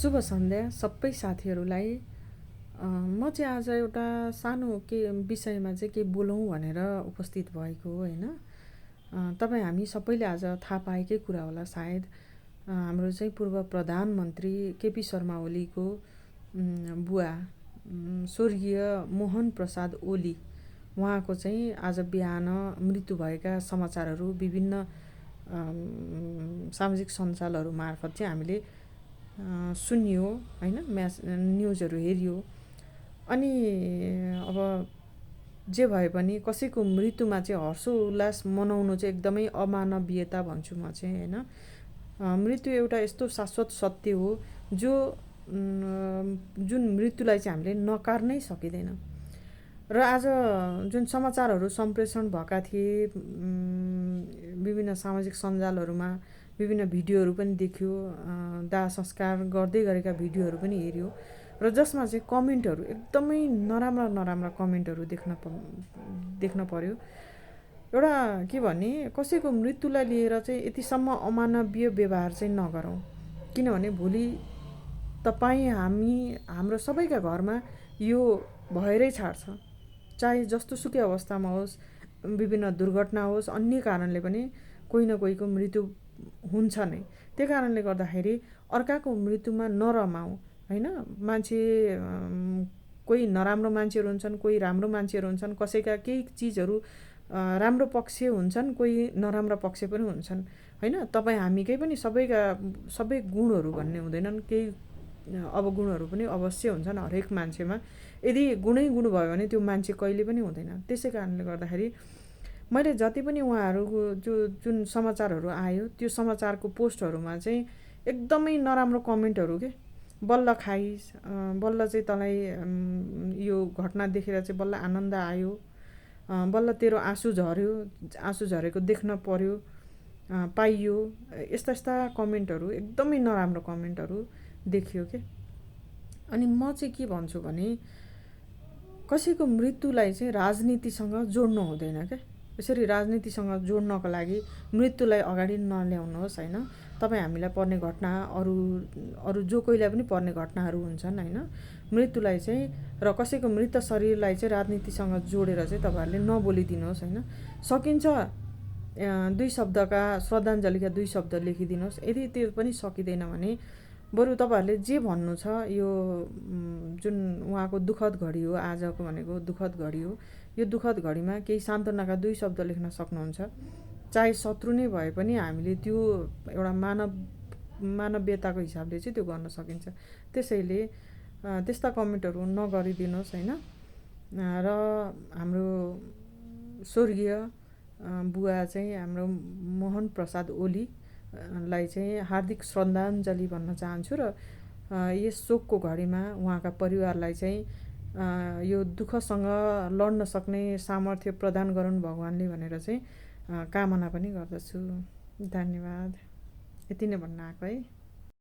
शुभ सन्ध्या सबै साथीहरूलाई। म चाहिँ आज एउटा सानो विषयमा चाहिँ के बोलौँ भनेर उपस्थित भएको होइन। तपाईँ हामी सबैले आज थाहा पाएकै कुरा होला सायद। हाम्रो चाहिँ पूर्व प्रधानमन्त्री केपी शर्मा ओलीको बुवा स्वर्गीय मोहन प्रसाद ओली उहाँको चाहिँ आज बिहान मृत्यु भएका समाचारहरू विभिन्न सामाजिक सञ्जालहरू मार्फत चाहिँ हामीले सुनियो होइन, न्युजहरू हेरियो। अनि अब जे भए पनि कसैको मृत्युमा चाहिँ हर्षोल्लास मनाउनु चाहिँ एकदमै अमानवीयता भन्छु म चाहिँ होइन। मृत्यु एउटा यस्तो शाश्वत सत्य हो जुन मृत्युलाई चाहिँ हामीले नकार्नै सकिँदैन। र आज जुन समाचारहरू सम्प्रेषण भएका थिए विभिन्न सामाजिक सञ्जालहरूमा विभिन्न भिडियोहरू पनि देखियो, दाह संस्कार गर्दै गरेका भिडियोहरू पनि हेऱ्यो र जसमा चाहिँ कमेन्टहरू एकदमै नराम्रा कमेन्टहरू देख्न पर्यो। एउटा के भने कसैको मृत्युलाई लिएर चाहिँ यतिसम्म अमानवीय व्यवहार चाहिँ नगरौँ, किनभने भोलि हाम्रो सबैका घरमा यो भएरै छाड्छ। चाहे जस्तोसुकै अवस्थामा होस्, विभिन्न दुर्घटना होस्, अन्य कारणले पनि कोही न कोहीको मृत्यु हुन्छ नै। त्यही कारणले गर्दाखेरि अर्काको मृत्युमा नरमाऊ होइन। मान्छे कोही नराम्रो मान्छेहरू हुन्छन्, कोही राम्रो मान्छेहरू हुन्छन्, कसैका केही चिजहरू राम्रो पक्ष हुन्छन्, कोही नराम्रो पक्ष पनि हुन्छन् होइन। तपाईँ हामीकै पनि सबै गुणहरू भन्ने हुँदैनन्, केही अवगुणहरू पनि अवश्य हुन्छन् हरेक मान्छेमा। यदि गुण भयो भने त्यो मान्छे कहिले पनि हुँदैन। त्यसै कारणले गर्दाखेरि मैले जति पनि उहाँहरूको जुन समाचारहरू आयो त्यो समाचारको पोस्टहरूमा चाहिँ एकदमै नराम्रो कमेन्टहरू के, बल्ल खाइस्, बल्ल चाहिँ तँलाई यो घटना देखेर चाहिँ बल्ल आनन्द आयो, बल्ल तेरो आँसु झरेको देख्न पर्यो, पाइयो, यस्ता कमेन्टहरू एकदमै नराम्रो कमेन्टहरू देखियो के। अनि म चाहिँ के भन्छु भने कसैको मृत्युलाई चाहिँ राजनीतिसँग जोड्नु हुँदैन क्या। यसरी राजनीतिसँग जोड्नको लागि मृत्युलाई अगाडि नल्याउनुहोस् होइन। तपाईँ हामीलाई पर्ने घटना अरू जो कोहीलाई पनि पर्ने घटनाहरू हुन्छन् होइन। मृत्युलाई चाहिँ र कसैको मृत शरीरलाई चाहिँ राजनीतिसँग जोडेर चाहिँ तपाईँहरूले नबोलिदिनुहोस् होइन। सकिन्छ 2 शब्दका श्रद्धाञ्जलीका 2 शब्द लेखिदिनुहोस्। यदि त्यो पनि सकिँदैन भने बरु तपाईँहरूले जे भन्नु छ, यो जुन उहाँको दुःखद घडी हो, आजको भनेको दुःखद घडी हो, यो दुःखद घडीमा केही सान्त्वनाका 2 शब्द लेख्न सक्नुहुन्छ। चाहे शत्रु नै भए पनि हामीले त्यो एउटा मानवीयताको हिसाबले चाहिँ त्यो गर्न सकिन्छ। त्यसैले त्यस्ता कमेन्टहरू नगरिदिनुहोस् होइन। र हाम्रो स्वर्गीय बुवा चाहिँ हाम्रो मोहन प्रसाद ओलीलाई चाहिँ हार्दिक श्रद्धाञ्जली भन्न चाहन्छु। र यस शोकको घडीमा उहाँका परिवारलाई चाहिँ यो दुःखसँग लड्न सक्ने सामर्थ्य प्रदान गरून् भगवानले भनेर चाहिँ कामना पनि गर्दछु। धन्यवाद। यति नै भन्न आएको है।